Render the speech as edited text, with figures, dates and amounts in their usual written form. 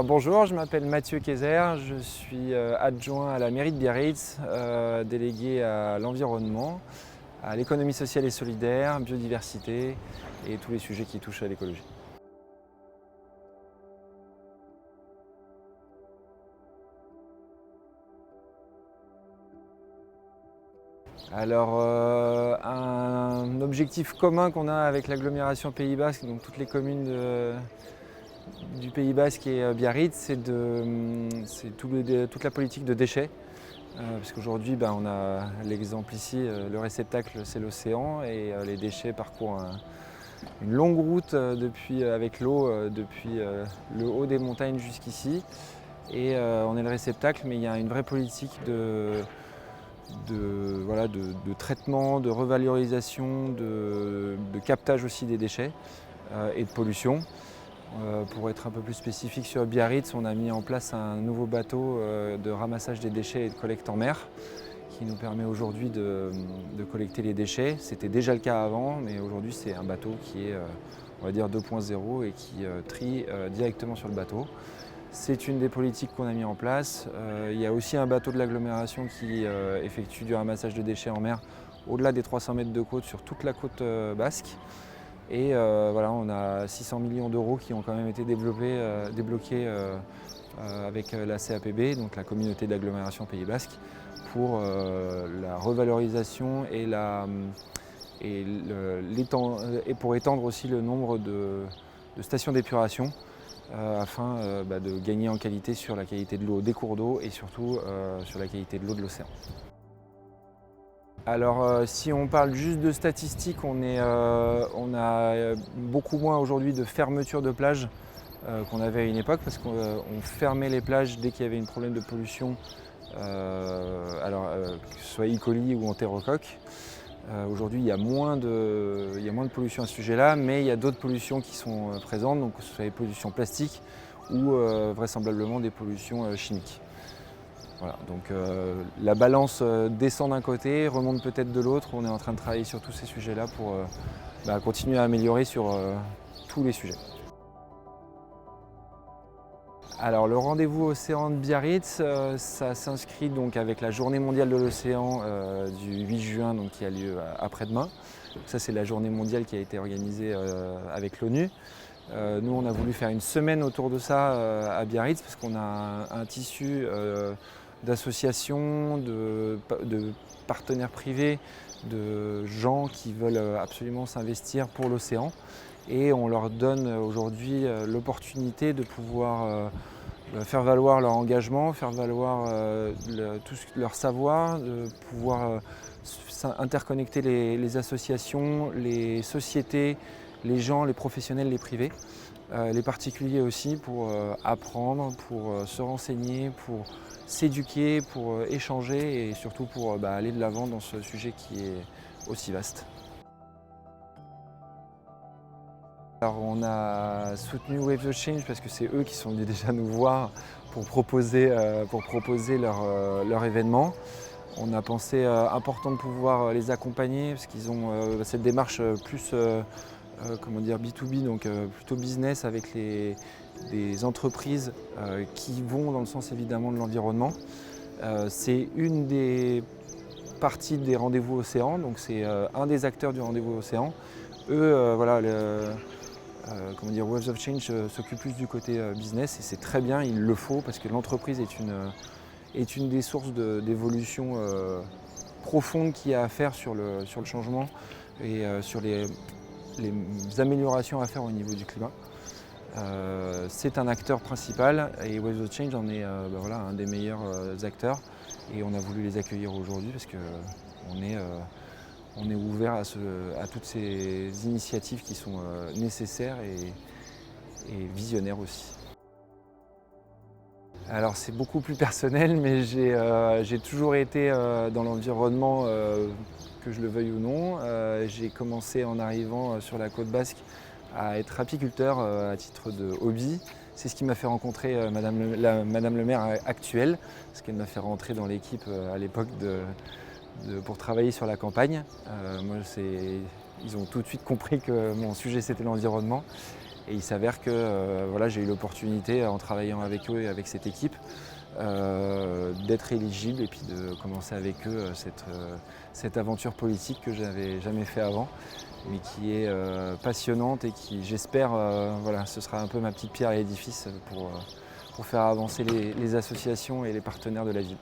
Bonjour, je m'appelle Mathieu Kayser, je suis adjoint à la mairie de Biarritz, délégué à l'environnement, à l'économie sociale et solidaire, biodiversité et tous les sujets qui touchent à l'écologie. Alors, un objectif commun qu'on a avec l'agglomération Pays Basque, donc toutes les communes du Pays Basque et Biarritz, c'est toute la politique de déchets. Parce qu'aujourd'hui, on a l'exemple ici, le réceptacle c'est l'océan et les déchets parcourent une longue route avec l'eau depuis le haut des montagnes jusqu'ici. Et on est le réceptacle, mais il y a une vraie politique de traitement, de revalorisation, de captage aussi des déchets et de pollution. Pour être un peu plus spécifique sur Biarritz, on a mis en place un nouveau bateau de ramassage des déchets et de collecte en mer qui nous permet aujourd'hui de collecter les déchets. C'était déjà le cas avant, mais aujourd'hui c'est un bateau qui est on va dire 2.0 et qui trie directement sur le bateau. C'est une des politiques qu'on a mis en place. Il y a aussi un bateau de l'agglomération qui effectue du ramassage de déchets en mer au-delà des 300 mètres de côte sur toute la côte basque. Et voilà, on a 600 millions d'euros qui ont quand même été débloqués avec la CAPB, donc la communauté d'agglomération Pays Basque, pour la revalorisation et pour étendre aussi le nombre de stations d'épuration afin de gagner en qualité sur la qualité de l'eau des cours d'eau et surtout sur la qualité de l'eau de l'océan. Alors si on parle juste de statistiques, on a beaucoup moins aujourd'hui de fermeture de plages qu'on avait à une époque parce qu'on fermait les plages dès qu'il y avait un problème de pollution, que ce soit E. coli ou entérocoque. Aujourd'hui il y a moins de pollution à ce sujet-là, mais il y a d'autres pollutions qui sont présentes, donc que ce soit les pollutions plastiques ou vraisemblablement des pollutions chimiques. Voilà, donc la balance descend d'un côté, remonte peut-être de l'autre. On est en train de travailler sur tous ces sujets-là pour continuer à améliorer sur tous les sujets. Alors le rendez-vous océan de Biarritz, ça s'inscrit donc avec la journée mondiale de l'océan du 8 juin donc, qui a lieu après-demain. Ça c'est la journée mondiale qui a été organisée avec l'ONU. Nous on a voulu faire une semaine autour de ça à Biarritz parce qu'on a un tissu d'associations, de partenaires privés, de gens qui veulent absolument s'investir pour l'océan. Et on leur donne aujourd'hui l'opportunité de pouvoir faire valoir leur engagement, faire valoir tout leur savoir, de pouvoir interconnecter les associations, les sociétés, les gens, les professionnels, les privés, les particuliers aussi pour apprendre, pour se renseigner, pour s'éduquer, pour échanger et surtout pour aller de l'avant dans ce sujet qui est aussi vaste. Alors on a soutenu Wave the Change parce que c'est eux qui sont venus déjà nous voir pour proposer leur événement. On a pensé important de pouvoir les accompagner parce qu'ils ont cette démarche plus B2B, donc plutôt business avec des entreprises qui vont dans le sens évidemment de l'environnement. C'est une des parties des rendez-vous océan, donc c'est un des acteurs du rendez-vous océan. Eux, Waves of Change s'occupe plus du côté business et c'est très bien, il le faut parce que l'entreprise est une des sources d'évolution profonde qu'il y a à faire sur le changement et sur les améliorations à faire au niveau du climat. C'est un acteur principal et Waves of Change en est un des meilleurs acteurs et on a voulu les accueillir aujourd'hui parce qu'on est ouvert à toutes ces initiatives qui sont nécessaires et visionnaires aussi. Alors c'est beaucoup plus personnel, mais j'ai toujours été dans l'environnement, que je le veuille ou non. J'ai commencé en arrivant sur la côte basque à être apiculteur à titre de hobby. C'est ce qui m'a fait rencontrer Madame le maire actuelle, parce qu'elle m'a fait rentrer dans l'équipe à l'époque pour travailler sur la campagne. Ils ont tout de suite compris que mon sujet c'était l'environnement. Et il s'avère que voilà, j'ai eu l'opportunité, en travaillant avec eux et avec cette équipe, d'être éligible et puis de commencer avec eux cette aventure politique que je n'avais jamais fait avant, mais qui est passionnante et qui, j'espère, voilà, ce sera un peu ma petite pierre à l'édifice pour faire avancer les associations et les partenaires de la ville.